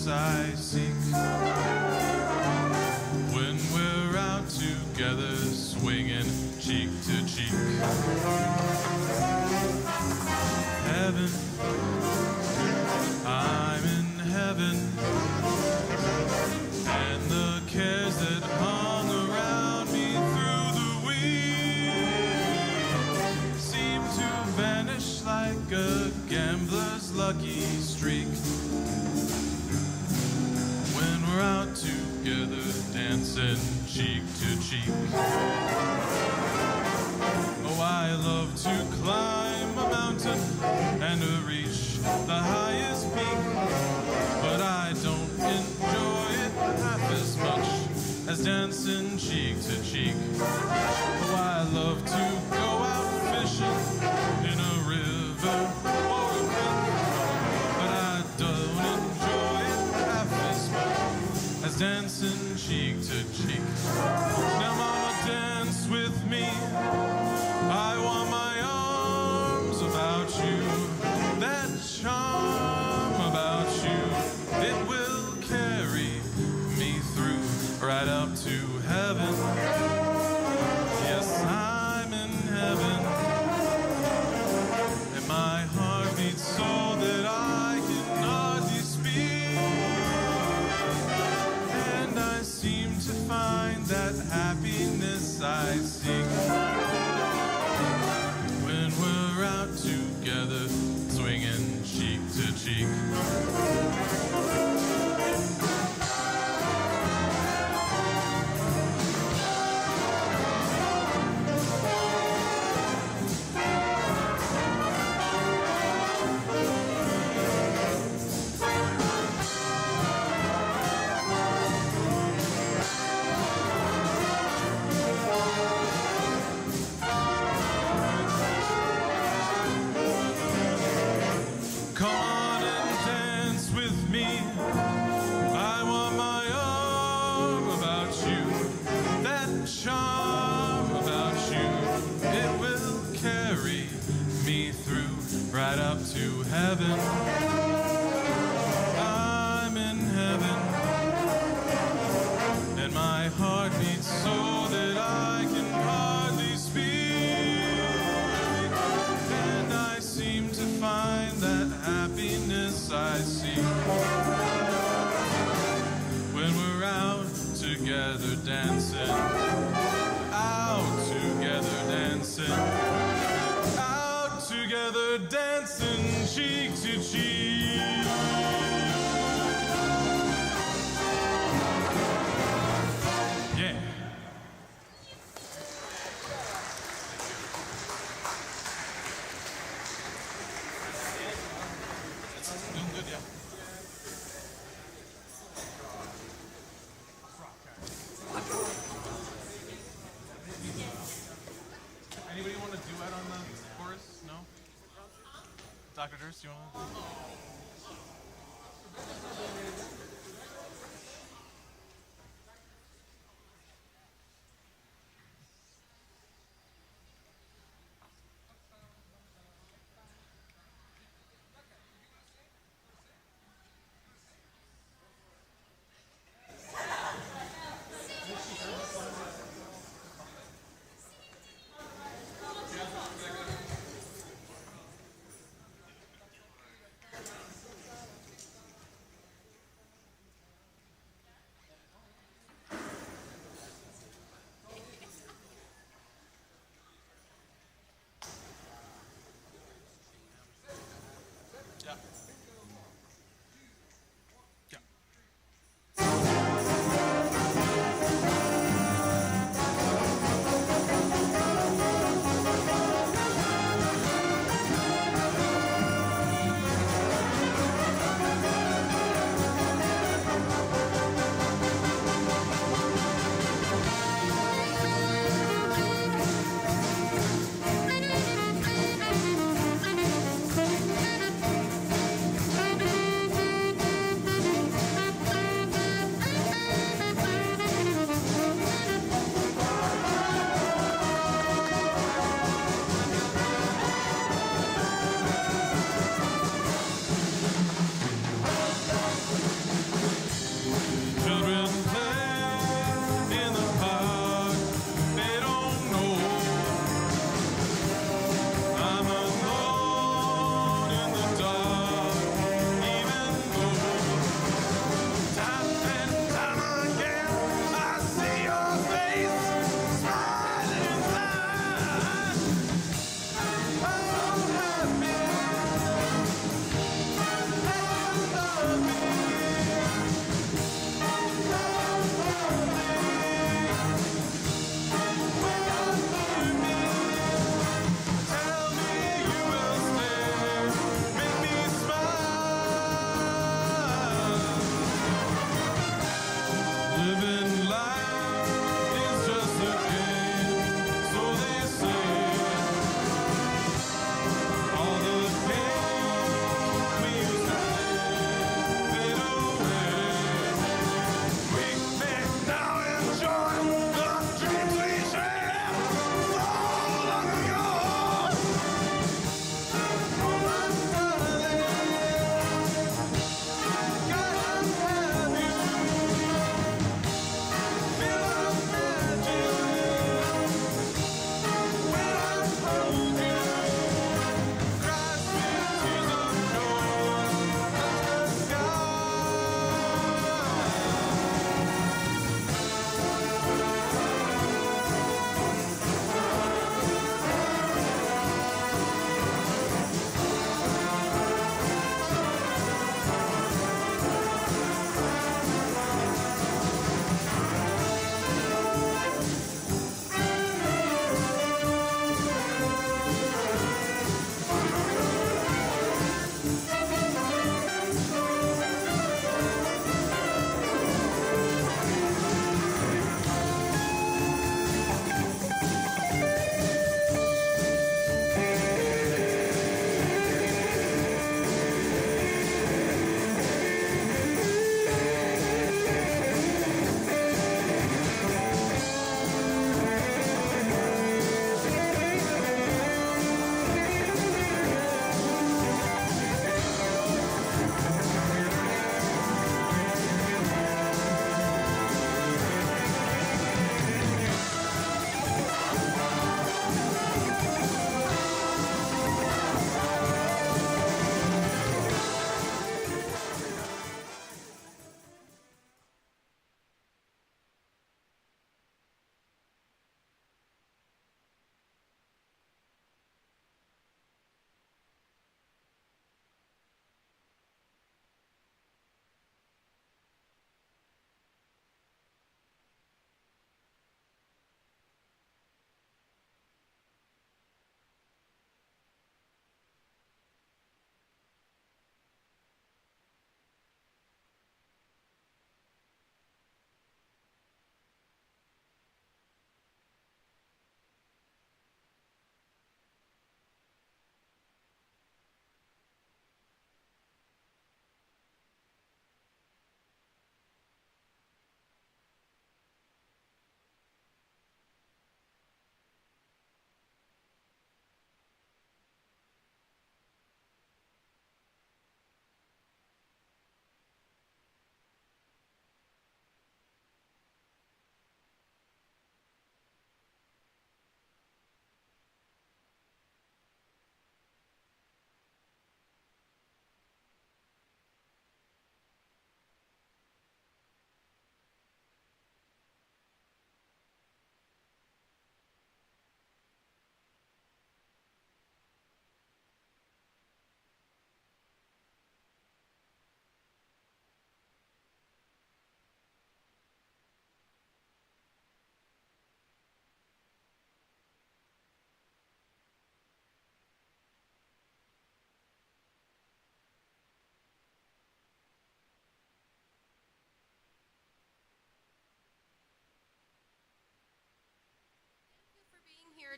happiness I seek. When we're out together, swinging cheek to cheek. Heaven, I'm in heaven, and the cares that hung around me through the week seem to vanish like a gambler's lucky streak. When we're out together, dancing cheek to cheek. Oh, I love to climb a mountain and to reach the highest peak, but I don't enjoy it half as much as dancing cheek to cheek. Oh, I love to go out fishing in a river or a creek, but I don't enjoy it half as much as dancing cheek to cheek. Now mama, dance with me. I want my arms about you. That charm about you, it will carry me through right up to heaven. Yes, I'm in heaven, and my heart beats so that I can hardly speak, and I seem to find that happiness I seek. When we're out together, swinging cheek to cheek. Come on and dance with me. I want my arm about you. That charm about you, it will carry me through right up to heaven. I'm in heaven, and my heart beats so that I can hardly speak, and I seem to find that happiness I seek. When we're out together dancing, out together dancing, out together dancing cheek to cheek. Yeah. Doing good, yeah. Anybody want to duet on the chorus? No? Dr. Durst, you want to?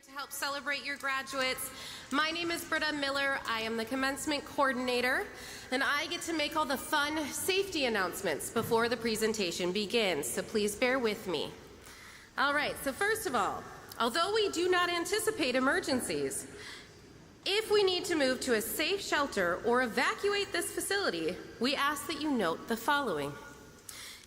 to help celebrate your graduates. My name is Britta Miller. I am the commencement coordinator, and I get to make all the fun safety announcements before the presentation begins, so please bear with me. All right, so first of all, although we do not anticipate emergencies, if we need to move to a safe shelter or evacuate this facility, we ask that you note the following.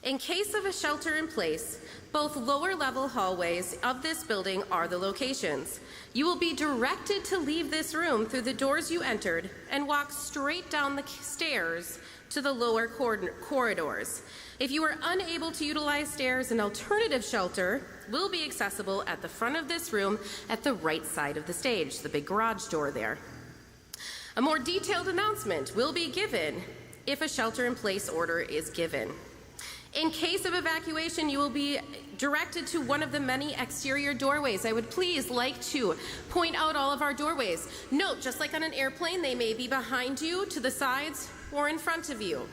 In case of a shelter in place, both lower level hallways of this building are the locations. You will be directed to leave this room through the doors you entered and walk straight down the stairs to the lower corridors. If you are unable to utilize stairs, an alternative shelter will be accessible at the front of this room at the right side of the stage, the big garage door there. A more detailed announcement will be given if a shelter-in-place order is given. In case of evacuation, you will be directed to one of the many exterior doorways. I would please like to point out all of our doorways. Note, just like on an airplane, they may be behind you, to the sides, or in front of you.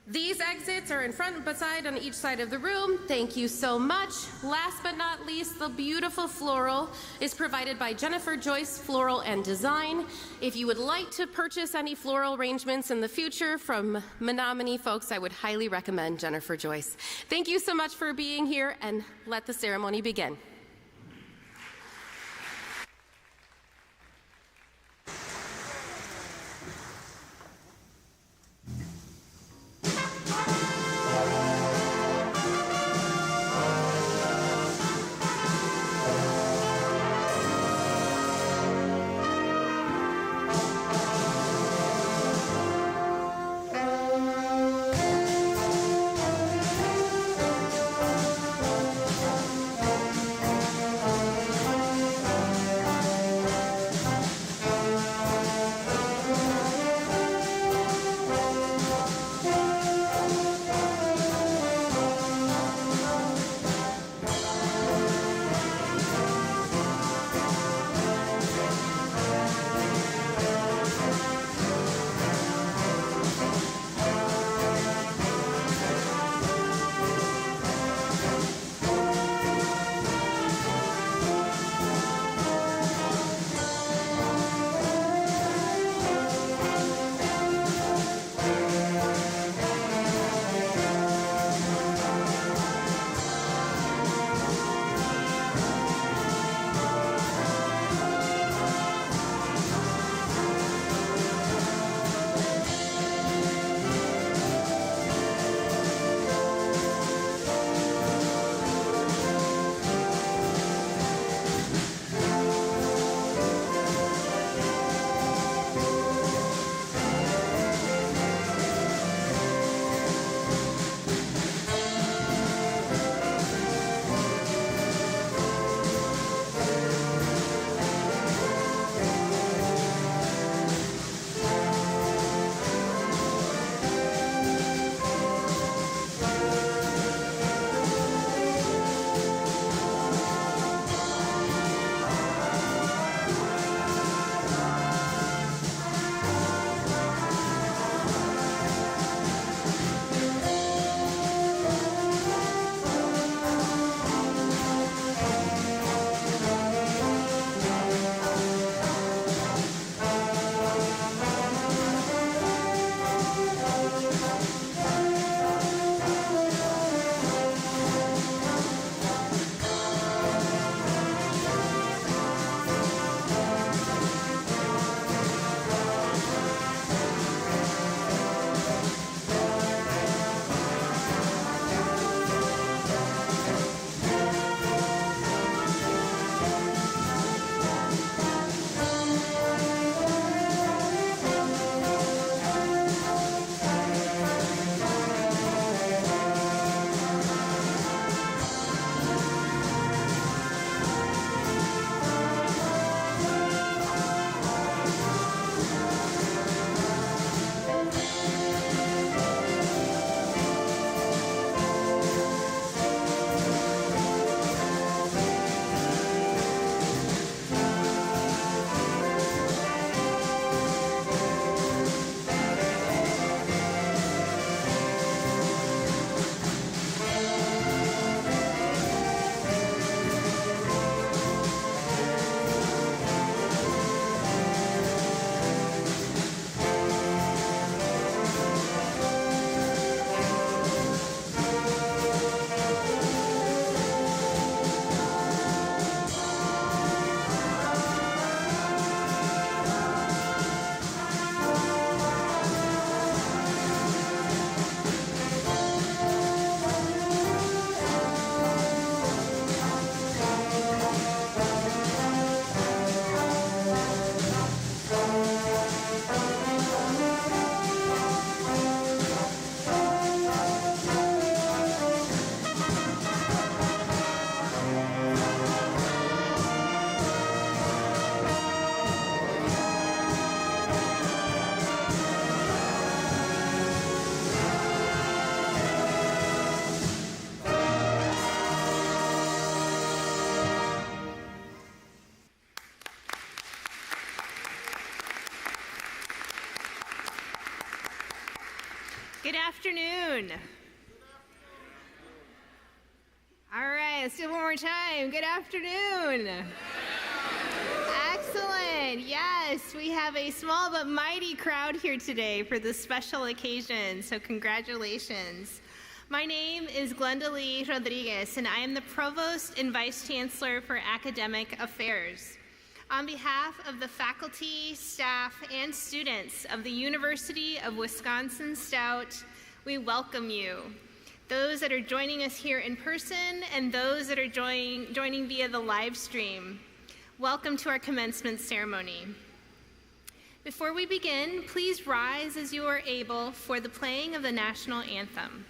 These exits are in front and beside on each side of the room. Thank you so much. Last but not least, the beautiful floral is provided by Jennifer Joyce Floral and Design. If you would like to purchase any floral arrangements in the future from Menominee folks, I would highly recommend Jennifer Joyce. Thank you so much for being here, and let the ceremony begin. Good afternoon. All right, let's do it one more time. Good afternoon. Excellent. Yes, we have a small but mighty crowd here today for this special occasion, so congratulations. My name is Glenda Lee Rodriguez, and I am the Provost and Vice Chancellor for Academic Affairs. On behalf of the faculty, staff, and students of the University of Wisconsin-Stout, we welcome you. Those that are joining us here in person and those that are joining via the live stream, welcome to our commencement ceremony. Before we begin, please rise as you are able for the playing of the national anthem.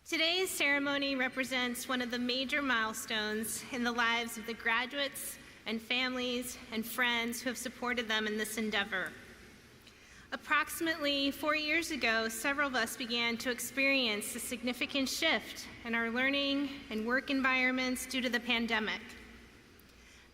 Today's ceremony represents one of the major milestones in the lives of the graduates and families and friends who have supported them in this endeavor. Approximately 4 years ago, several of us began to experience a significant shift in our learning and work environments due to the pandemic.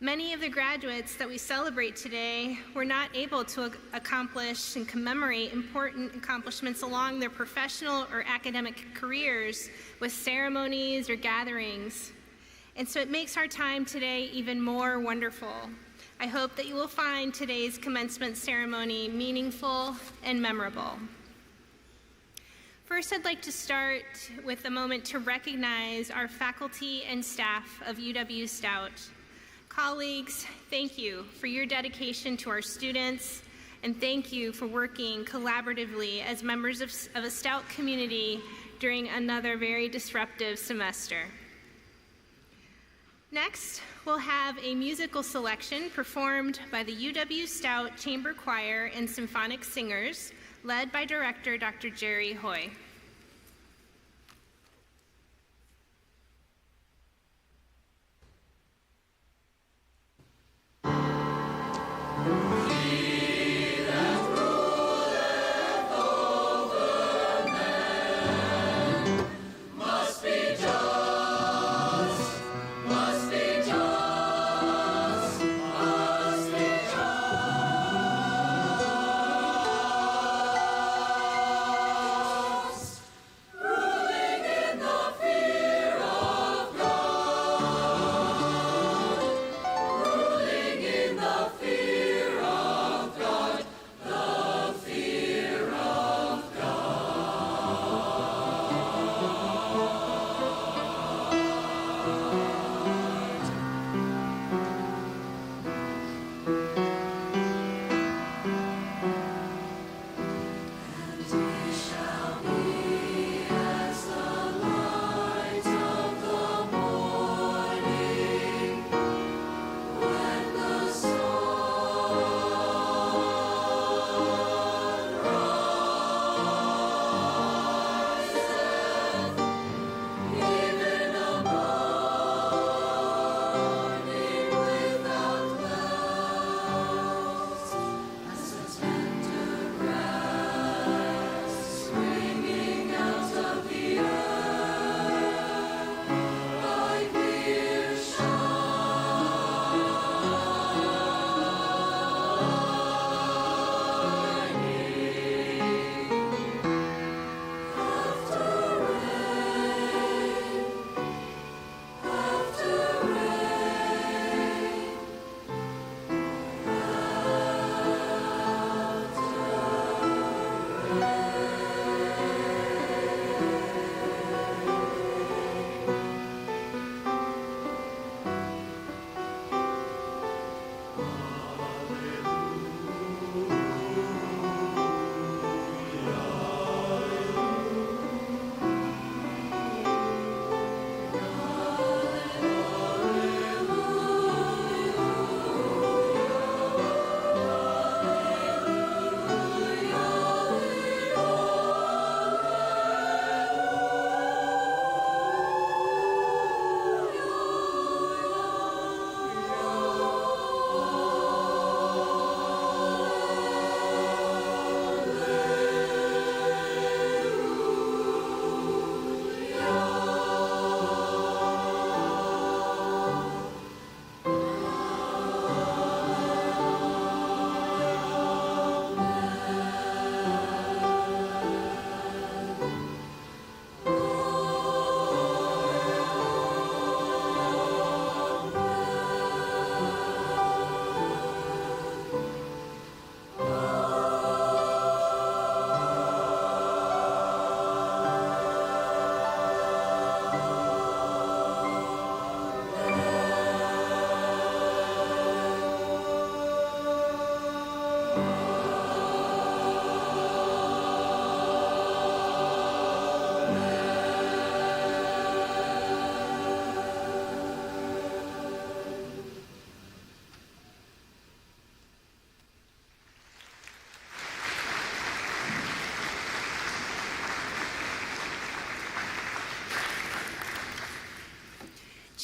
Many of the graduates that we celebrate today were not able to accomplish and commemorate important accomplishments along their professional or academic careers with ceremonies or gatherings. And so it makes our time today even more wonderful. I hope that you will find today's commencement ceremony meaningful and memorable. First, I'd like to start with a moment to recognize our faculty and staff of UW-Stout. Colleagues, thank you for your dedication to our students, and thank you for working collaboratively as members of a Stout community during another very disruptive semester. Next, we'll have a musical selection performed by the UW-Stout Chamber Choir and Symphonic Singers, led by Director Dr. Jerry Hoy.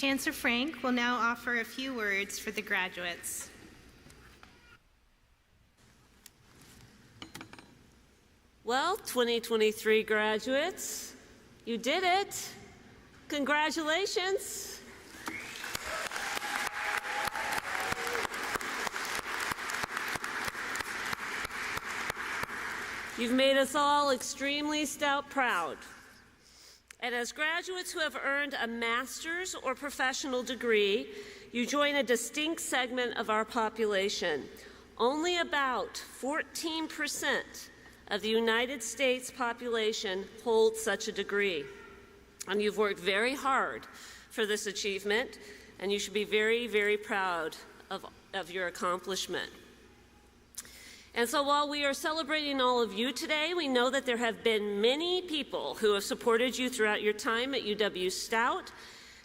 Chancellor Frank will now offer a few words for the graduates. Well, 2023 graduates, you did it. Congratulations. You've made us all extremely Stout proud. And as graduates who have earned a master's or professional degree, you join a distinct segment of our population. Only about 14% of the United States population holds such a degree. And you've worked very hard for this achievement, and you should be very, very proud of your accomplishment. And so while we are celebrating all of you today, we know that there have been many people who have supported you throughout your time at UW-Stout.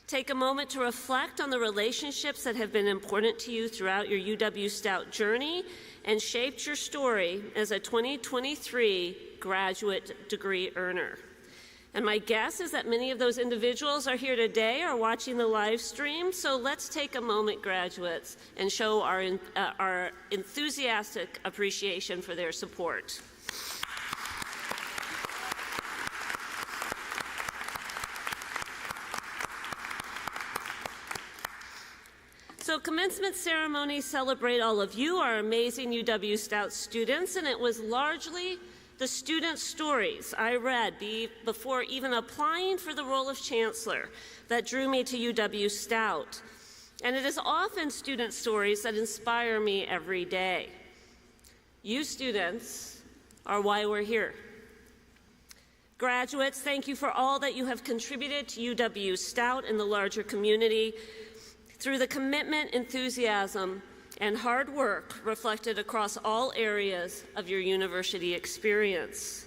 Take a moment to reflect on the relationships that have been important to you throughout your UW-Stout journey and shaped your story as a 2023 graduate degree earner. And my guess is that many of those individuals are here today or watching the live stream, so let's take a moment, graduates, and show our enthusiastic appreciation for their support. So commencement ceremonies celebrate all of you, our amazing UW-Stout students, and it was largely the student stories I read before even applying for the role of chancellor that drew me to UW-Stout. And it is often student stories that inspire me every day. You students are why we're here. Graduates, thank you for all that you have contributed to UW-Stout and the larger community through the commitment, enthusiasm, and hard work reflected across all areas of your university experience.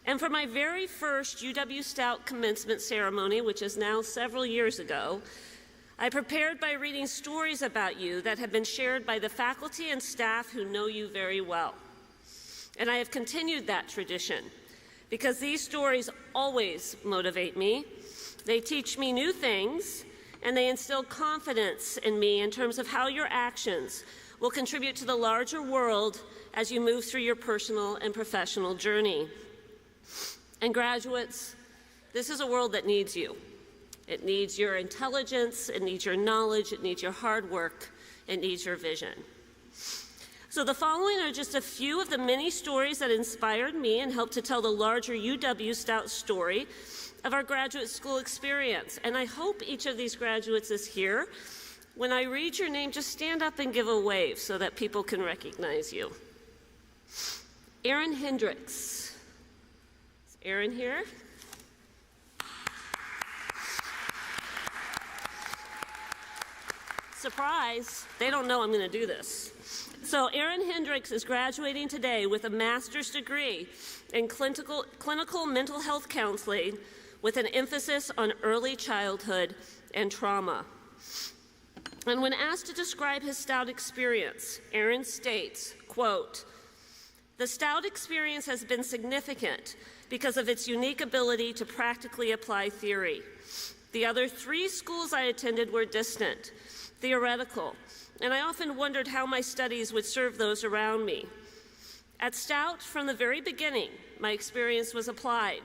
And for my very first UW-Stout commencement ceremony, which is now several years ago, I prepared by reading stories about you that have been shared by the faculty and staff who know you very well. And I have continued that tradition because these stories always motivate me. They teach me new things, and they instill confidence in me in terms of how your actions will contribute to the larger world as you move through your personal and professional journey. And graduates, this is a world that needs you. It needs your intelligence, it needs your knowledge, it needs your hard work, it needs your vision. So the following are just a few of the many stories that inspired me and helped to tell the larger UW-Stout story of our graduate school experience. And I hope each of these graduates is here. When I read your name, just stand up and give a wave so that people can recognize you. Aaron Hendricks. Is Aaron here? Surprise, they don't know I'm going to do this. So Aaron Hendricks is graduating today with a master's degree in clinical mental health counseling with an emphasis on early childhood and trauma. And when asked to describe his Stout experience, Aaron states, quote, "The Stout experience has been significant because of its unique ability to practically apply theory. The other 3 schools I attended were distant, theoretical, and I often wondered how my studies would serve those around me. At Stout, from the very beginning, my experience was applied.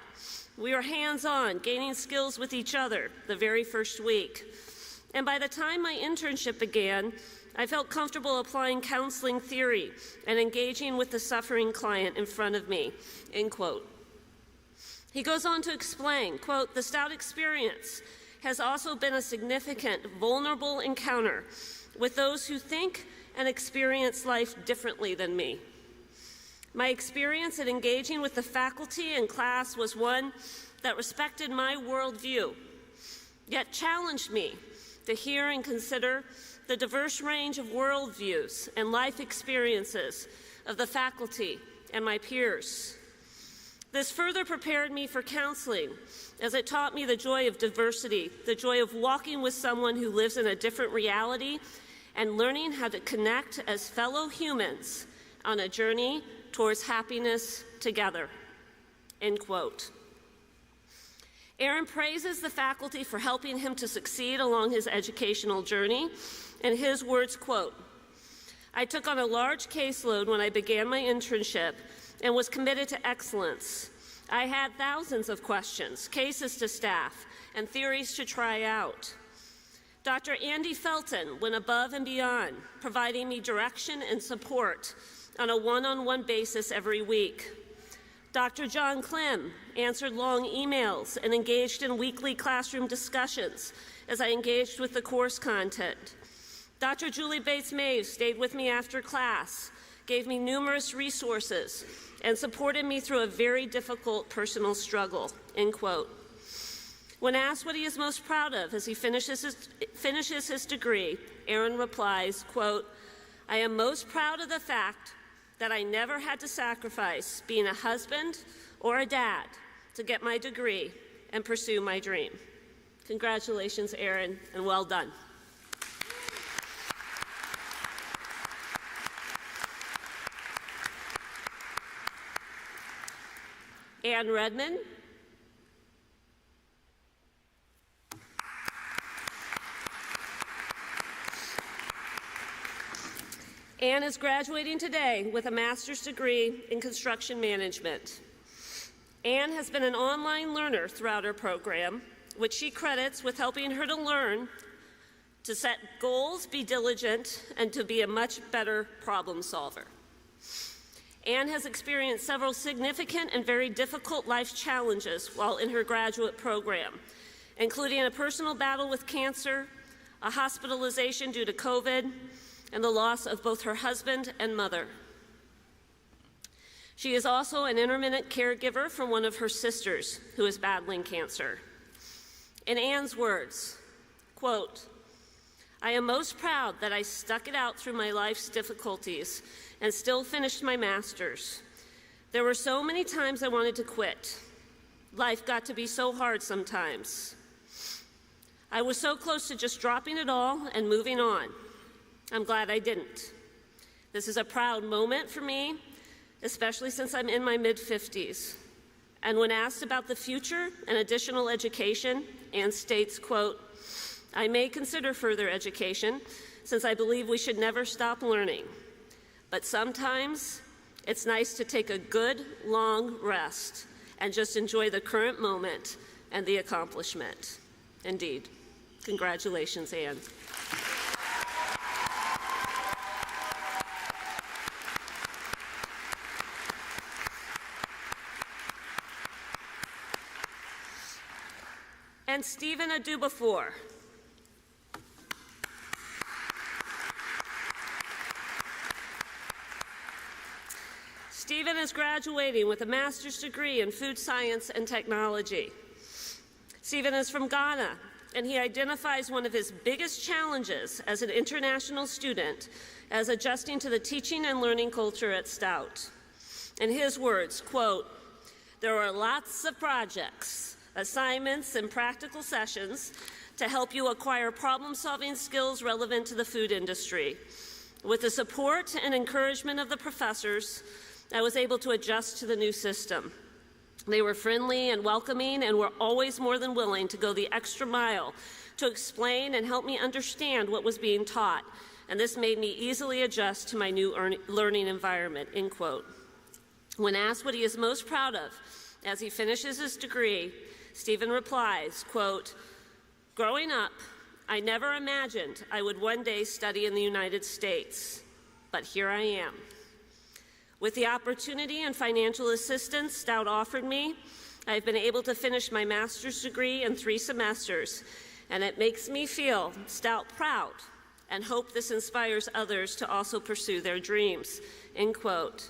We were hands-on, gaining skills with each other the very first week. And by the time my internship began, I felt comfortable applying counseling theory and engaging with the suffering client in front of me," end quote. He goes on to explain, quote, "The Stout experience has also been a significant, vulnerable encounter with those who think and experience life differently than me. My experience in engaging with the faculty and class was one that respected my worldview, yet challenged me to hear and consider the diverse range of worldviews and life experiences of the faculty and my peers. This further prepared me for counseling, as it taught me the joy of diversity, the joy of walking with someone who lives in a different reality, and learning how to connect as fellow humans on a journey towards happiness together," end quote. Aaron praises the faculty for helping him to succeed along his educational journey. In his words, quote, "I took on a large caseload when I began my internship and was committed to excellence. I had thousands of questions, cases to staff, and theories to try out. Dr. Andy Felton went above and beyond, providing me direction and support on a one-on-one basis every week. Dr. John Clem answered long emails and engaged in weekly classroom discussions as I engaged with the course content. Dr. Julie Bates-Maves stayed with me after class, gave me numerous resources, and supported me through a very difficult personal struggle," end quote. When asked what he is most proud of as he finishes his degree, Aaron replies, quote, "I am most proud of the fact that I never had to sacrifice being a husband or a dad to get my degree and pursue my dream." Congratulations, Aaron, and well done. Ann Redmond. Ann is graduating today with a master's degree in construction management. Ann has been an online learner throughout her program, which she credits with helping her to learn to set goals, be diligent, and to be a much better problem solver. Ann has experienced several significant and very difficult life challenges while in her graduate program, including a personal battle with cancer, a hospitalization due to COVID, and the loss of both her husband and mother. She is also an intermittent caregiver for one of her sisters who is battling cancer. In Ann's words, quote, "I am most proud that I stuck it out through my life's difficulties and still finished my master's. There were so many times I wanted to quit. Life got to be so hard sometimes. I was so close to just dropping it all and moving on. I'm glad I didn't. This is a proud moment for me, especially since I'm in my mid-50s. And when asked about the future and additional education, Ann states, quote, "I may consider further education since I believe we should never stop learning. But sometimes it's nice to take a good, long rest and just enjoy the current moment and the accomplishment." Indeed. Congratulations, Ann. And Stephen Adubafor. Stephen is graduating with a master's degree in food science and technology. Stephen is from Ghana, and he identifies one of his biggest challenges as an international student as adjusting to the teaching and learning culture at Stout. In his words, quote, "There are lots of projects, assignments, and practical sessions to help you acquire problem-solving skills relevant to the food industry. With the support and encouragement of the professors, I was able to adjust to the new system. They were friendly and welcoming and were always more than willing to go the extra mile to explain and help me understand what was being taught, and this made me easily adjust to my new learning environment," end quote. When asked what he is most proud of as he finishes his degree, Stephen replies, quote, "Growing up, I never imagined I would one day study in the United States, but here I am. With the opportunity and financial assistance Stout offered me, I've been able to finish my master's degree in 3 semesters, and it makes me feel Stout proud and hope this inspires others to also pursue their dreams," end quote.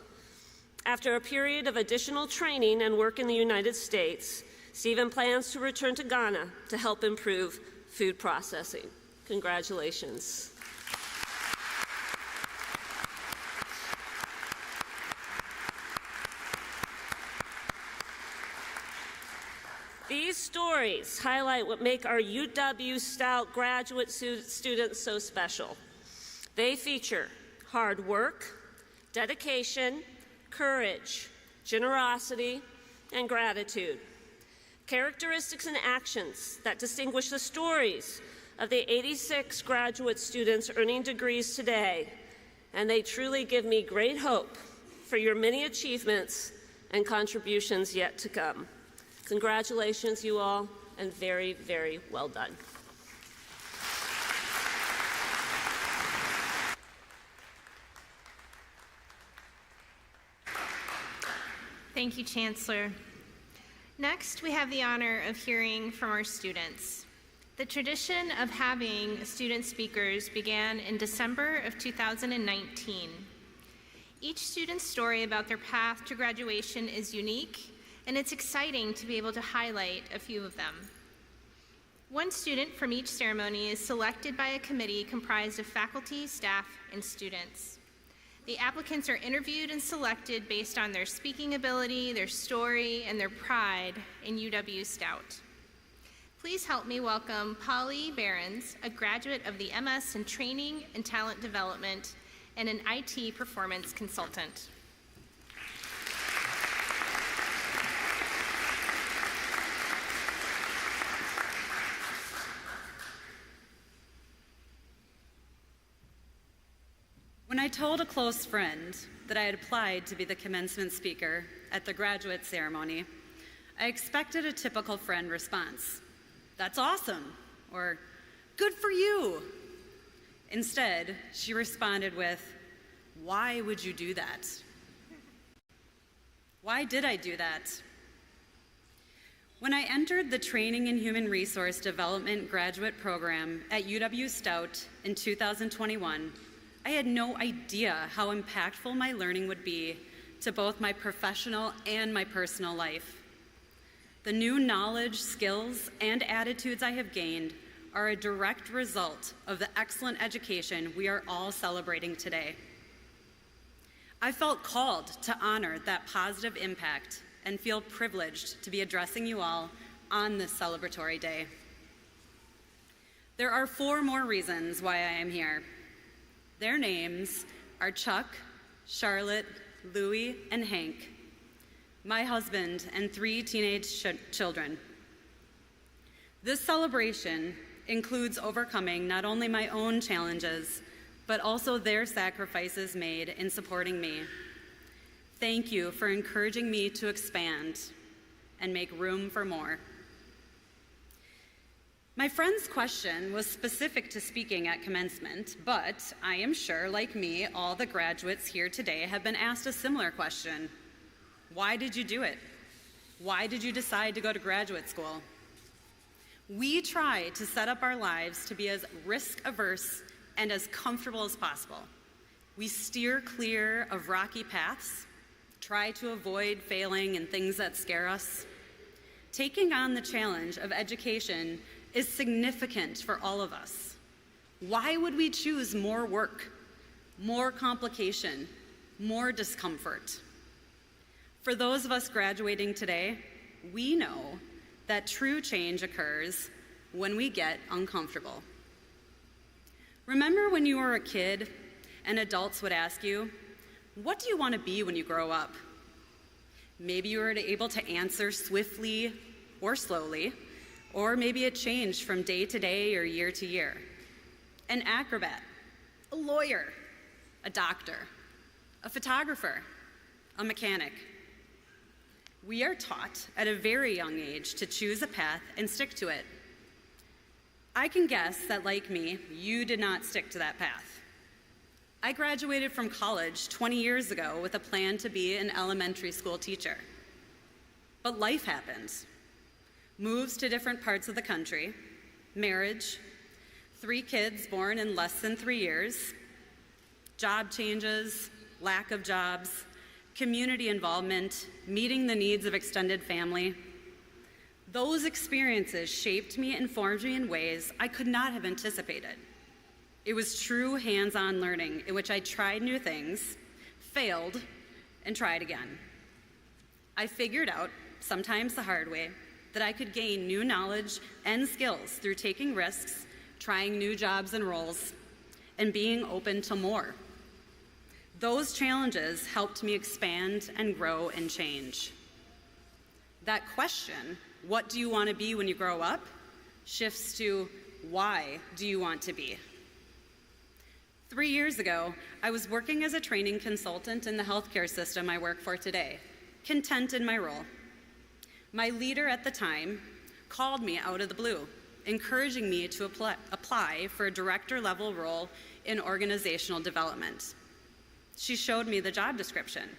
After a period of additional training and work in the United States, Stephen plans to return to Ghana to help improve food processing. Congratulations. These stories highlight what make our UW-Stout graduate students so special. They feature hard work, dedication, courage, generosity, and gratitude. characteristics and actions that distinguish the stories of the 86 graduate students earning degrees today, and they truly give me great hope for your many achievements and contributions yet to come. Congratulations, you all, and very, very well done. Thank you, Chancellor. Next, we have the honor of hearing from our students. The tradition of having student speakers began in December of 2019. Each student's story about their path to graduation is unique, and it's exciting to be able to highlight a few of them. One student from each ceremony is selected by a committee comprised of faculty, staff, and students. The applicants are interviewed and selected based on their speaking ability, their story, and their pride in UW-Stout. Please help me welcome Polly Behrens, a graduate of the MS in Training and Talent Development and an IT performance consultant. When I told a close friend that I had applied to be the commencement speaker at the graduate ceremony, I expected a typical friend response. "That's awesome," or "Good for you." Instead, she responded with, "Why would you do that?" Why did I do that? When I entered the Training in Human Resource Development graduate program at UW-Stout in 2021, I had no idea how impactful my learning would be to both my professional and my personal life. The new knowledge, skills, and attitudes I have gained are a direct result of the excellent education we are all celebrating today. I felt called to honor that positive impact and feel privileged to be addressing you all on this celebratory day. There are 4 more reasons why I am here. Their names are Chuck, Charlotte, Louie, and Hank, my husband, and 3 teenage children. This celebration includes overcoming not only my own challenges, but also their sacrifices made in supporting me. Thank you for encouraging me to expand and make room for more. My friend's question was specific to speaking at commencement, but I am sure, like me, all the graduates here today have been asked a similar question. Why did you do it? Why did you decide to go to graduate school? We try to set up our lives to be as risk-averse and as comfortable as possible. We steer clear of rocky paths, try to avoid failing and things that scare us. Taking on the challenge of education is significant for all of us. Why would we choose more work, more complication, more discomfort? For those of us graduating today, we know that true change occurs when we get uncomfortable. Remember when you were a kid and adults would ask you, "What do you want to be when you grow up?" Maybe you were able to answer swiftly or slowly, or maybe it changed from day to day or year to year. An acrobat, a lawyer, a doctor, a photographer, a mechanic. We are taught at a very young age to choose a path and stick to it. I can guess that, like me, you did not stick to that path. I graduated from college 20 years ago with a plan to be an elementary school teacher. But life happens. Moves to different parts of the country, marriage, 3 kids born in less than 3 years, job changes, lack of jobs, community involvement, meeting the needs of extended family. Those experiences shaped me and formed me in ways I could not have anticipated. It was true hands-on learning in which I tried new things, failed, and tried again. I figured out, sometimes the hard way, that I could gain new knowledge and skills through taking risks, trying new jobs and roles, and being open to more. Those challenges helped me expand and grow and change. That question, what do you want to be when you grow up, shifts to why do you want to be? 3 years ago, I was working as a training consultant in the healthcare system I work for today, content in my role. My leader at the time called me out of the blue, encouraging me to apply for a director-level role in organizational development. She showed me the job description,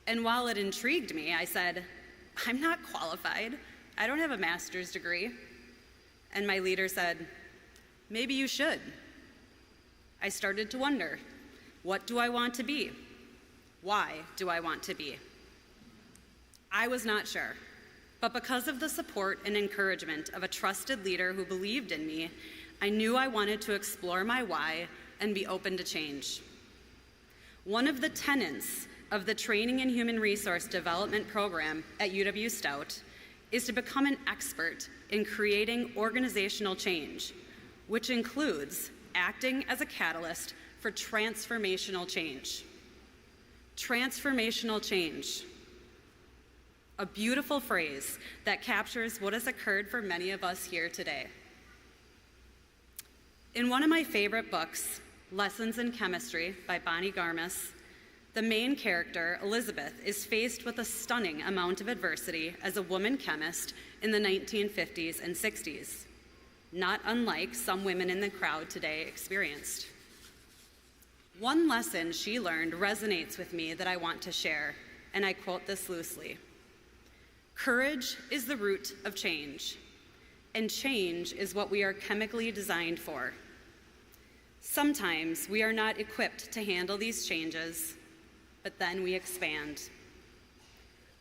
and while it intrigued me, I said, "I'm not qualified. I don't have a master's degree." And my leader said, "Maybe you should." I started to wonder, what do I want to be? Why do I want to be? I was not sure, but because of the support and encouragement of a trusted leader who believed in me, I knew I wanted to explore my why and be open to change. One of the tenets of the Training in Human Resource Development program at UW-Stout is to become an expert in creating organizational change, which includes acting as a catalyst for transformational change. Transformational change. A beautiful phrase that captures what has occurred for many of us here today. In one of my favorite books, Lessons in Chemistry by Bonnie Garmus, the main character, Elizabeth, is faced with a stunning amount of adversity as a woman chemist in the 1950s and 60s, not unlike some women in the crowd today experienced. One lesson she learned resonates with me that I want to share, and I quote this loosely. "Courage is the root of change, and change is what we are chemically designed for. Sometimes we are not equipped to handle these changes, but then we expand."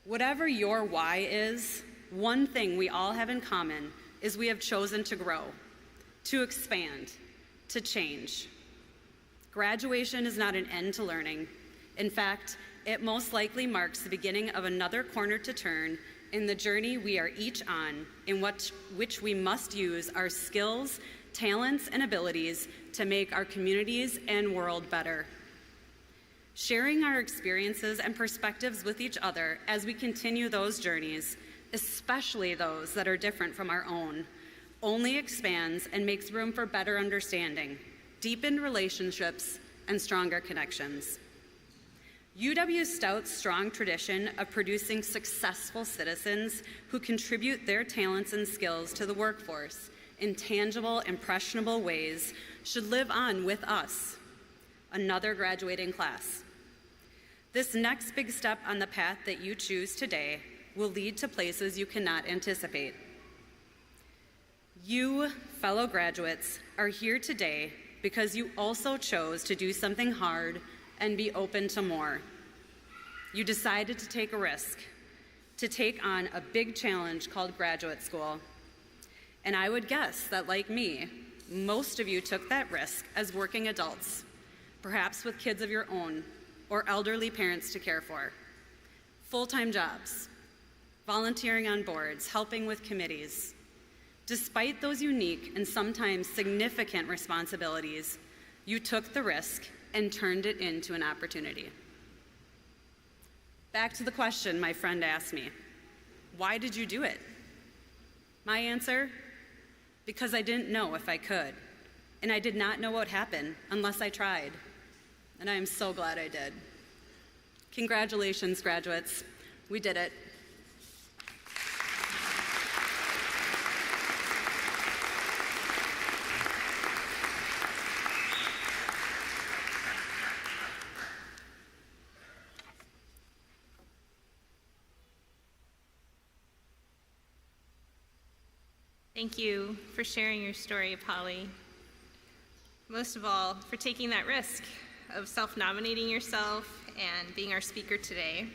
Whatever your why is, one thing we all have in common is we have chosen to grow, to expand, to change. Graduation is not an end to learning. In fact, it most likely marks the beginning of another corner to turn in the journey we are each on, in which we must use our skills, talents, and abilities to make our communities and world better. Sharing our experiences and perspectives with each other as we continue those journeys, especially those that are different from our own, only expands and makes room for better understanding, deepened relationships, and stronger connections. UW-Stout's strong tradition of producing successful citizens who contribute their talents and skills to the workforce in tangible, impressionable ways should live on with us, another graduating class. This next big step on the path that you choose today will lead to places you cannot anticipate. You, fellow graduates, are here today because you also chose to do something hard and be open to more. You decided to take a risk, to take on a big challenge called graduate school. And I would guess that, like me, most of you took that risk as working adults, perhaps with kids of your own or elderly parents to care for, full-time jobs, volunteering on boards, helping with committees. Despite those unique and sometimes significant responsibilities, you took the risk and turned it into an opportunity. Back to the question my friend asked me, why did you do it? My answer, because I didn't know if I could, and I did not know what would happen unless I tried, and I am so glad I did. Congratulations, graduates. We did it. Thank you for sharing your story, Polly. Most of all, for taking that risk of self-nominating yourself and being our speaker today.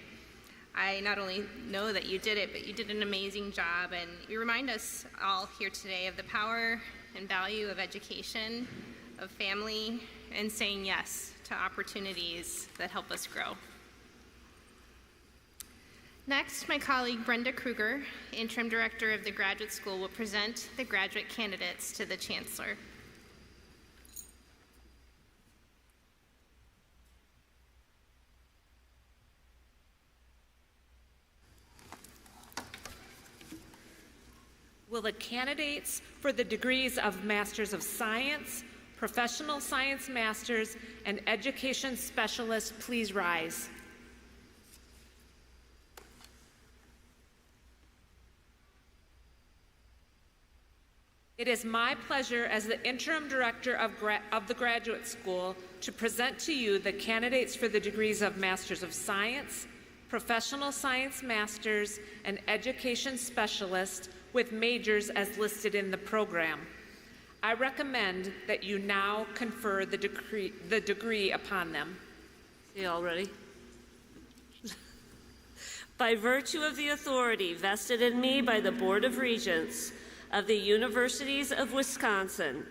I not only know that you did it, but you did an amazing job, and you remind us all here today of the power and value of education, of family, and saying yes to opportunities that help us grow. Next, my colleague Brenda Kruger, Interim Director of the Graduate School, will present the graduate candidates to the Chancellor. Will the candidates for the degrees of Masters of Science, Professional Science Masters, and Education Specialist please rise? It is my pleasure as the Interim Director of the Graduate School to present to you the candidates for the degrees of Masters of Science, Professional Science Masters, and Education Specialist with majors as listed in the program. I recommend that you now confer the degree upon them. You all ready? By virtue of the authority vested in me by the Board of Regents of the Universities of Wisconsin,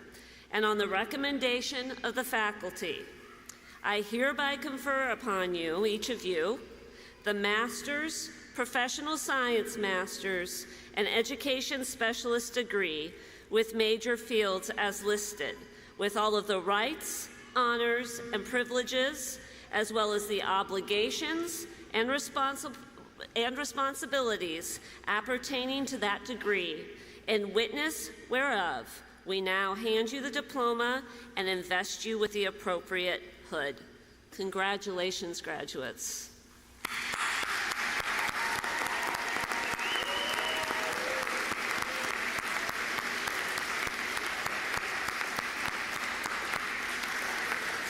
and on the recommendation of the faculty, I hereby confer upon you, each of you, the Master's, Professional Science Master's, and Education Specialist degree with major fields as listed, with all of the rights, honors, and privileges, as well as the obligations and responsibilities appertaining to that degree, in witness whereof we now hand you the diploma and invest you with the appropriate hood. Congratulations, graduates.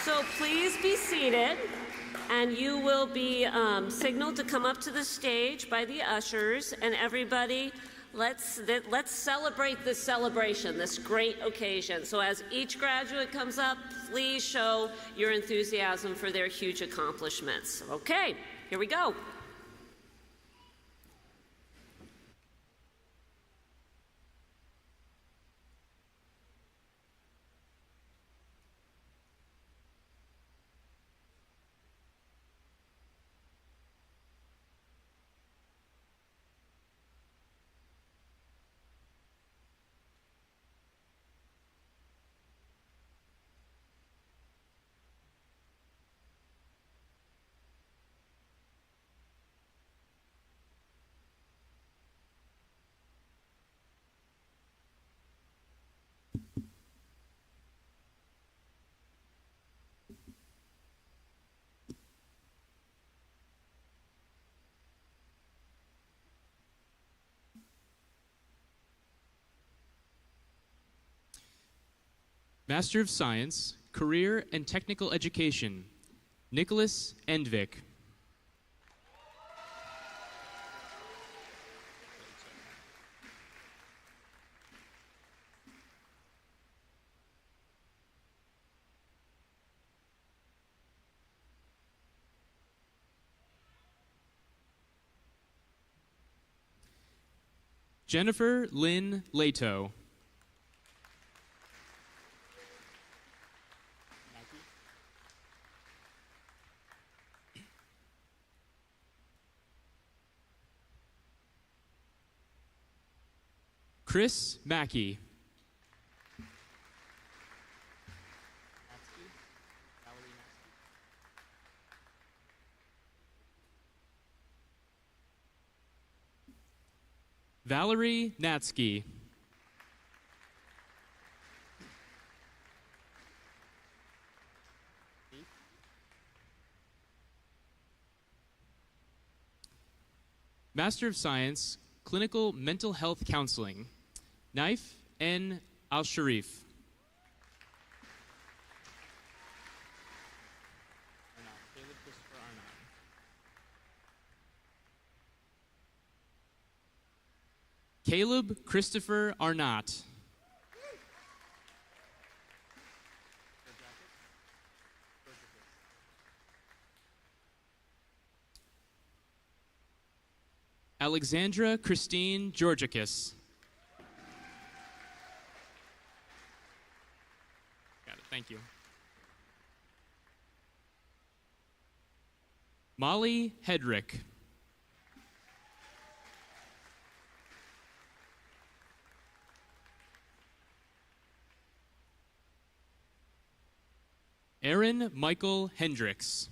So please be seated, and you will be signaled to come up to the stage by the ushers, and everybody, let's celebrate this celebration, this great occasion. So as each graduate comes up, please show your enthusiasm for their huge accomplishments. Okay, here we go. Master of Science, Career and Technical Education, Nicholas Endvik. Jennifer Lynn Lato. Chris Mackey. Valerie Natsky. Master of Science, Clinical Mental Health Counseling, Naif N. Al-Sharif. Caleb Christopher Arnott. Alexandra Christine Georgicus. Got it, thank you. Molly Hedrick. Aaron Michael Hendricks.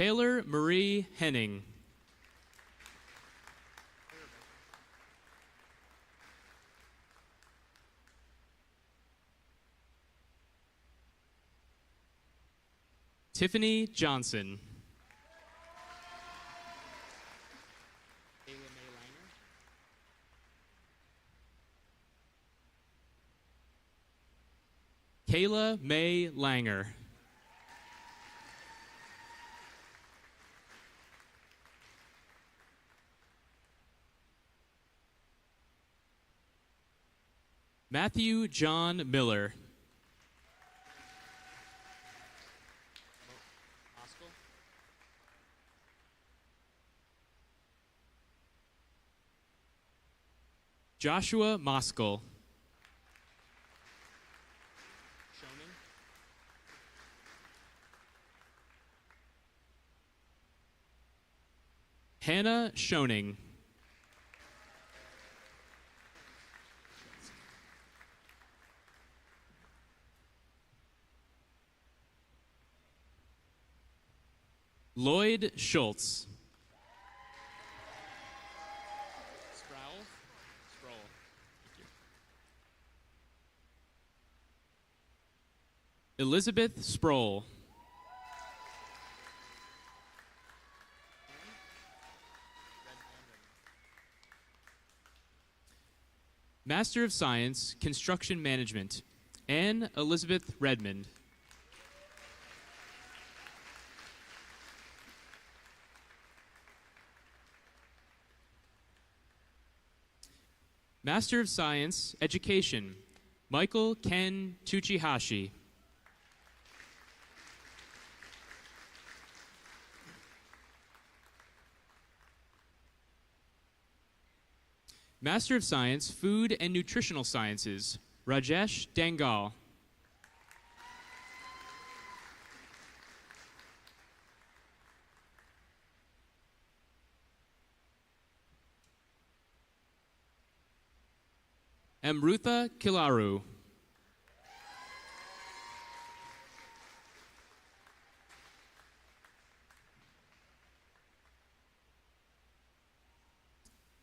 Taylor Marie Henning. Tiffany Johnson. Kayla May Langer. Matthew John Miller. Joshua Moskal. Hannah Schoening. Lloyd Schultz. Sproul. Thank you. Elizabeth Sproul. Master of Science, Construction Management, Anne Elizabeth Redmond. Master of Science, Education, Michael Ken Tuchihashi. Master of Science, Food and Nutritional Sciences, Rajesh Dangal. Amrutha Kilaru.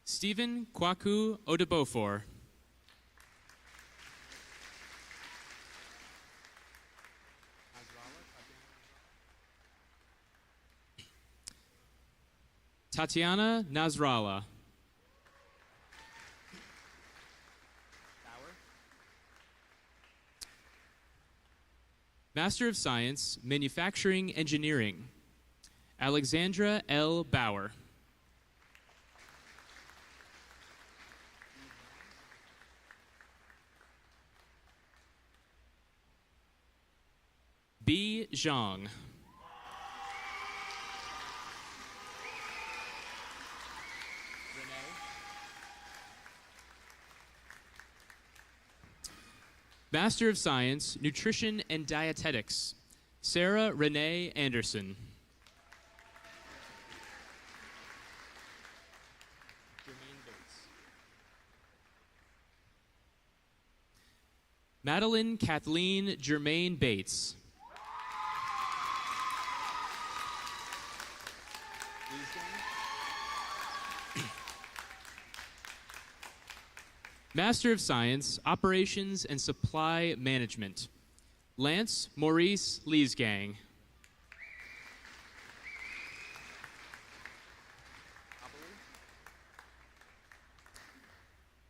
Stephen Kwaku Odebofor. Tatiana Nasrallah. Master of Science, Manufacturing Engineering, Alexandra L. Bauer. B. Zhang. Master of Science, Nutrition and Dietetics, Sarah Renee Anderson. Madeline Kathleen Germain Bates. Master of Science, Operations and Supply Management, Lance Maurice Leesgang.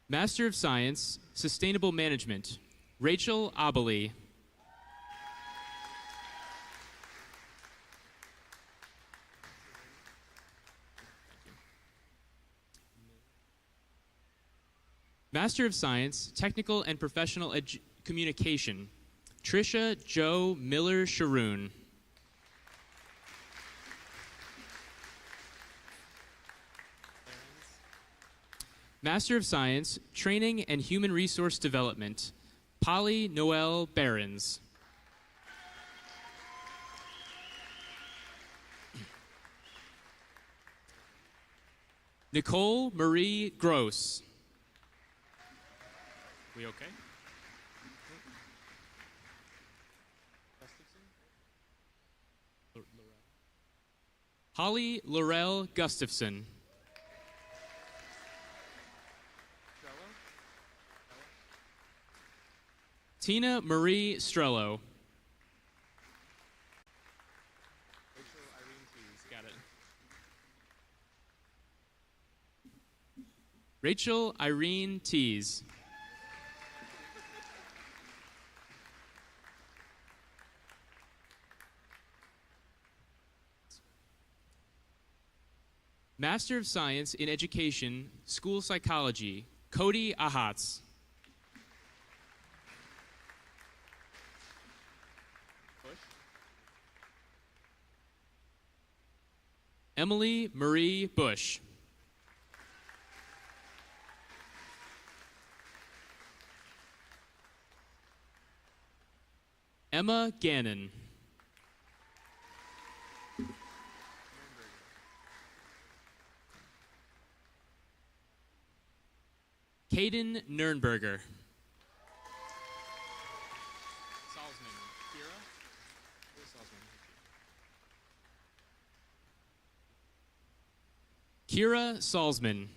Master of Science, Sustainable Management, Rachel Abiley. Master of Science, Technical and Professional Communication, Trisha Jo Miller Sharoon. Master of Science, Training and Human Resource Development, Polly Noel Behrens. Nicole Marie Gross. We okay? Holly Laurel Gustafson. Tina Marie Strello. Rachel Irene Tees. Master of Science in Education, School Psychology, Cody Ahatz. Emily Marie Bush. Emma Gannon. Caden Nernberger. Kira Salzman.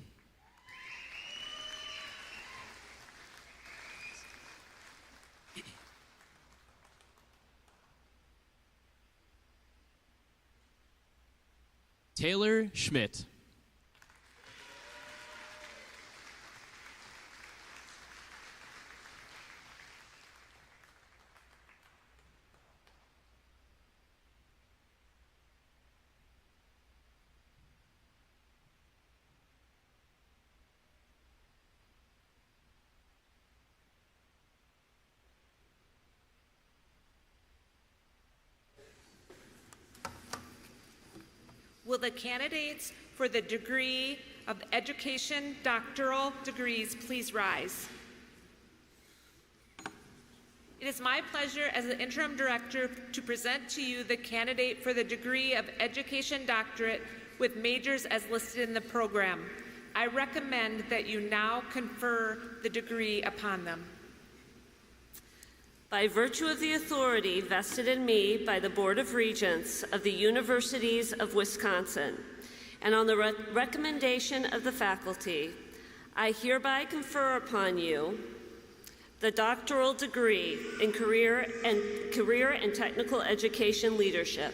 Taylor Schmidt. Will the candidates for the degree of education doctoral degrees please rise? It is my pleasure as the interim director to present to you the candidate for the degree of education doctorate with majors as listed in the program. I recommend that you now confer the degree upon them. By virtue of the authority vested in me by the Board of Regents of the Universities of Wisconsin, and on the recommendation of the faculty, I hereby confer upon you the doctoral degree in career and technical education leadership,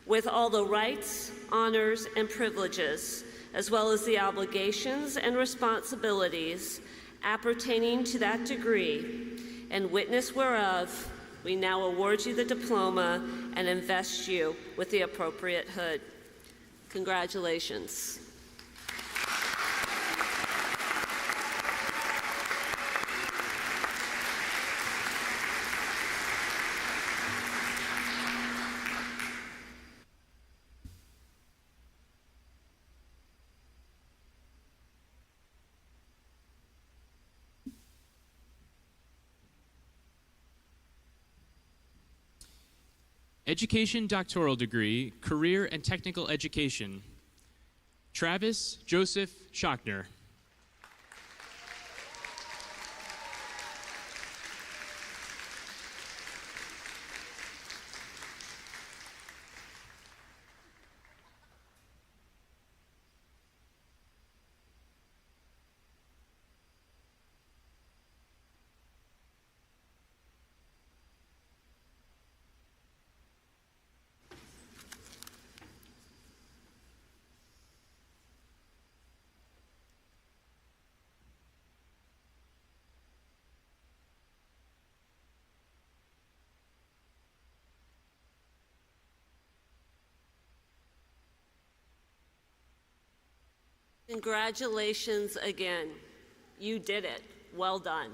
with all the rights, honors, and privileges, as well as the obligations and responsibilities appertaining to that degree, and witness whereof, we now award you the diploma and invest you with the appropriate hood. Congratulations. Education doctoral degree, career and technical education. Travis Joseph Schochner. Congratulations again. You did it. Well done.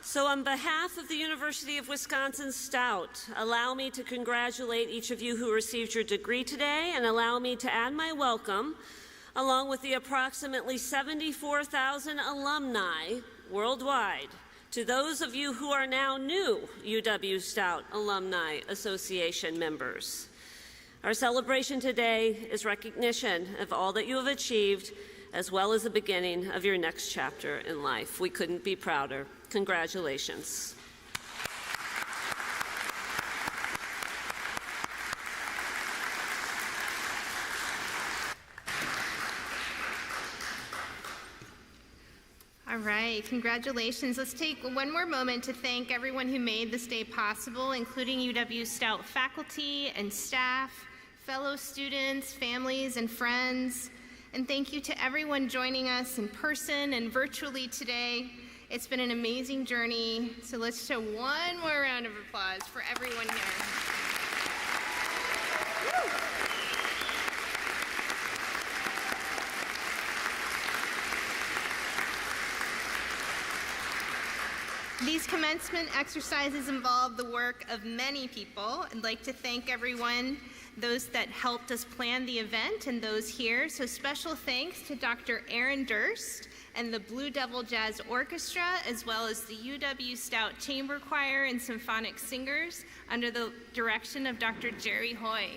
So on behalf of the University of Wisconsin-Stout, allow me to congratulate each of you who received your degree today, and allow me to add my welcome along with the approximately 74,000 alumni worldwide, to those of you who are now new UW-Stout Alumni Association members. Our celebration today is recognition of all that you have achieved, as well as the beginning of your next chapter in life. We couldn't be prouder. Congratulations. All right, congratulations. Let's take one more moment to thank everyone who made this day possible, including UW-Stout faculty and staff, fellow students, families, and friends. And thank you to everyone joining us in person and virtually today. It's been an amazing journey, so let's show one more round of applause for everyone here. Woo! These commencement exercises involve the work of many people. I'd like to thank everyone, those that helped us plan the event and those here. So special thanks to Dr. Aaron Durst and the Blue Devil Jazz Orchestra, as well as the UW-Stout Chamber Choir and Symphonic Singers under the direction of Dr. Jerry Hoy.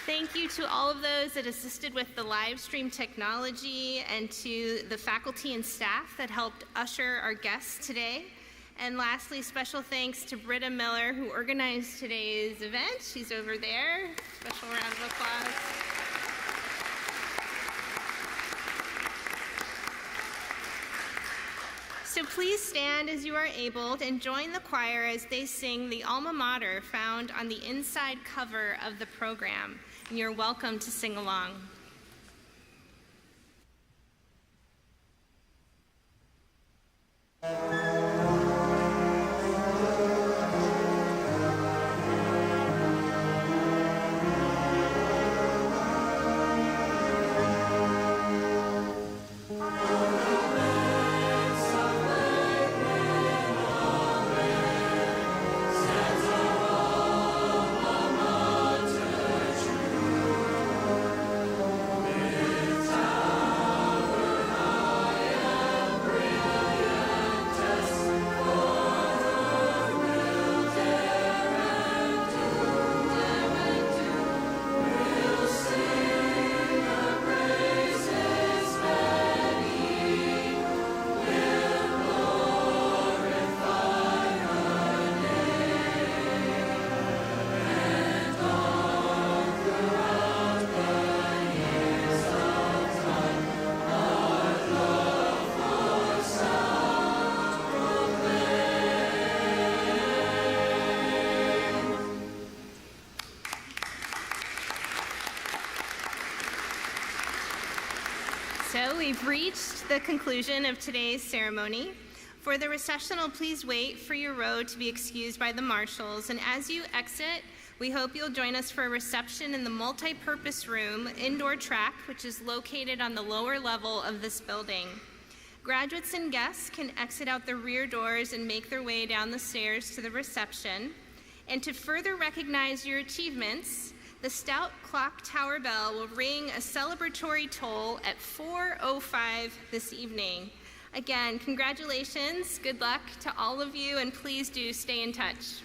Thank you to all of those that assisted with the live stream technology and to the faculty and staff that helped usher our guests today. And lastly, special thanks to Britta Miller, who organized today's event. She's over there. Special round of applause. So please stand as you are able and join the choir as they sing the alma mater found on the inside cover of the program. And you're welcome to sing along. So we've reached the conclusion of today's ceremony. For the recessional, please wait for your row to be excused by the marshals. And as you exit, we hope you'll join us for a reception in the multi-purpose room, indoor track, which is located on the lower level of this building. Graduates and guests can exit out the rear doors and make their way down the stairs to the reception. And to further recognize your achievements, the Stout Clock Tower Bell will ring a celebratory toll at 4:05 this evening. Again, congratulations, good luck to all of you, and please do stay in touch.